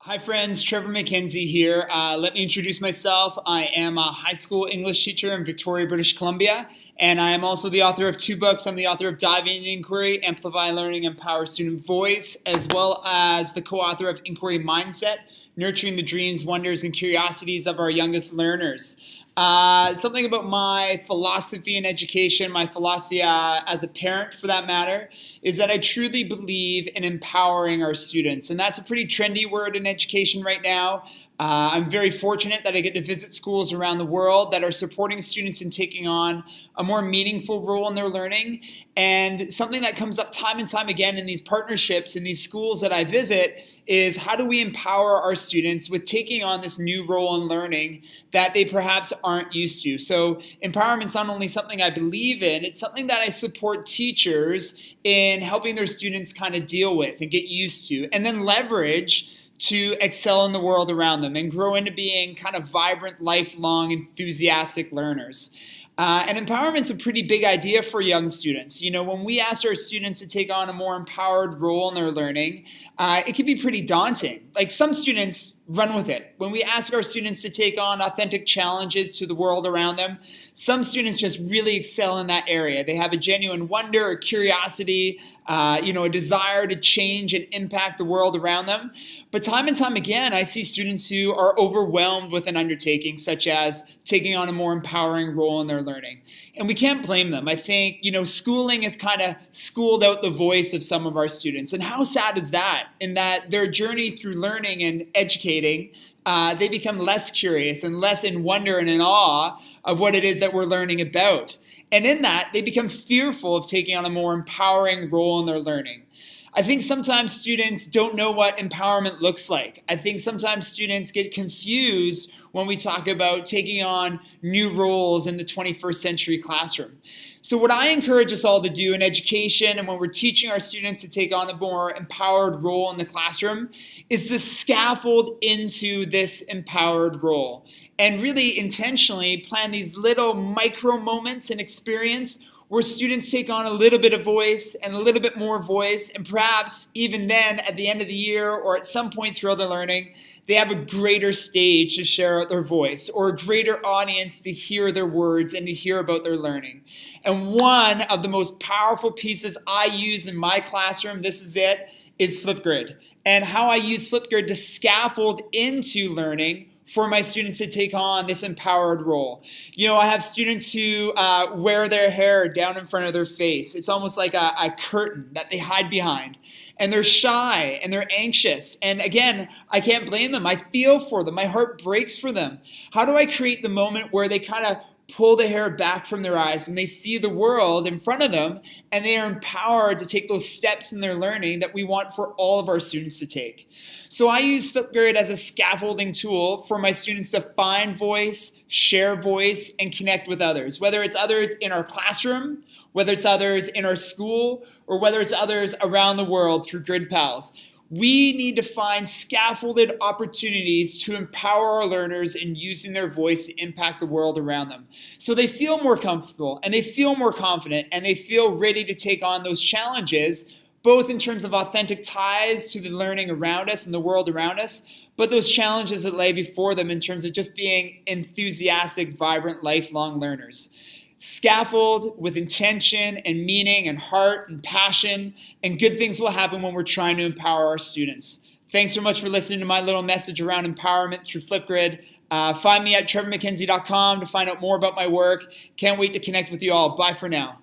Hi friends, Trevor McKenzie here. Let me introduce myself. I am a high school English teacher in Victoria, British Columbia, and I am also the author of two books. I'm the author of Dive Into Inquiry, Amplify Learning, Empower Student Voice, as well as the co-author of Inquiry Mindset, Nurturing the Dreams, Wonders, and Curiosities of Our Youngest Learners. Something about my philosophy in education, my philosophy as a parent for that matter, is that I truly believe in empowering our students. And that's a pretty trendy word in education right now. I'm very fortunate that I get to visit schools around the world that are supporting students in taking on a more meaningful role in their learning. And something that comes up time and time again in these partnerships in these schools that I visit is how do we empower our students with taking on this new role in learning that they perhaps aren't used to. So empowerment is not only something I believe in, it's something that I support teachers in helping their students kind of deal with and get used to, and then leverage to excel in the world around them and grow into being kind of vibrant, lifelong, enthusiastic learners. And empowerment's a pretty big idea for young students. You know, when we ask our students to take on a more empowered role in their learning, it can be pretty daunting. Like some students run with it. When we ask our students to take on authentic challenges to the world around them, some students just really excel in that area. They have a genuine wonder, a curiosity, a desire to change and impact the world around them. But time and time again, I see students who are overwhelmed with an undertaking, such as taking on a more empowering role in their learning. And we can't blame them. I think, schooling has kind of schooled out the voice of some of our students. And how sad is that? In that their journey through learning and educating, they become less curious and less in wonder and in awe of what it is that we're learning about. And in that, they become fearful of taking on a more empowering role in their learning. I think sometimes students don't know what empowerment looks like. I think sometimes students get confused when we talk about taking on new roles in the 21st century classroom. So what I encourage us all to do in education and when we're teaching our students to take on a more empowered role in the classroom is to scaffold into this empowered role and really intentionally plan these little micro moments in experience where students take on a little bit of voice and a little bit more voice, and perhaps even then at the end of the year or at some point throughout their learning, they have a greater stage to share out their voice or a greater audience to hear their words and to hear about their learning. And one of the most powerful pieces I use in my classroom, this is it, is Flipgrid. And how I use Flipgrid to scaffold into learning for my students to take on this empowered role. I have students who wear their hair down in front of their face. It's almost like a curtain that they hide behind. And they're shy and they're anxious. And again, I can't blame them. I feel for them. My heart breaks for them. How do I create the moment where they kind of pull the hair back from their eyes and they see the world in front of them and they are empowered to take those steps in their learning that we want for all of our students to take? So I use Flipgrid as a scaffolding tool for my students to find voice, share voice, and connect with others, whether it's others in our classroom, whether it's others in our school, or whether it's others around the world through Grid Pals. We need to find scaffolded opportunities to empower our learners in using their voice to impact the world around them. So they feel more comfortable and they feel more confident and they feel ready to take on those challenges, both in terms of authentic ties to the learning around us and the world around us, but those challenges that lay before them in terms of just being enthusiastic, vibrant, lifelong learners. Scaffold with intention and meaning and heart and passion, and good things will happen when we're trying to empower our students. Thanks so much for listening to my little message around empowerment through Flipgrid. Find me at trevormckenzie.com to find out more about my work. Can't wait to connect with you all. Bye for now.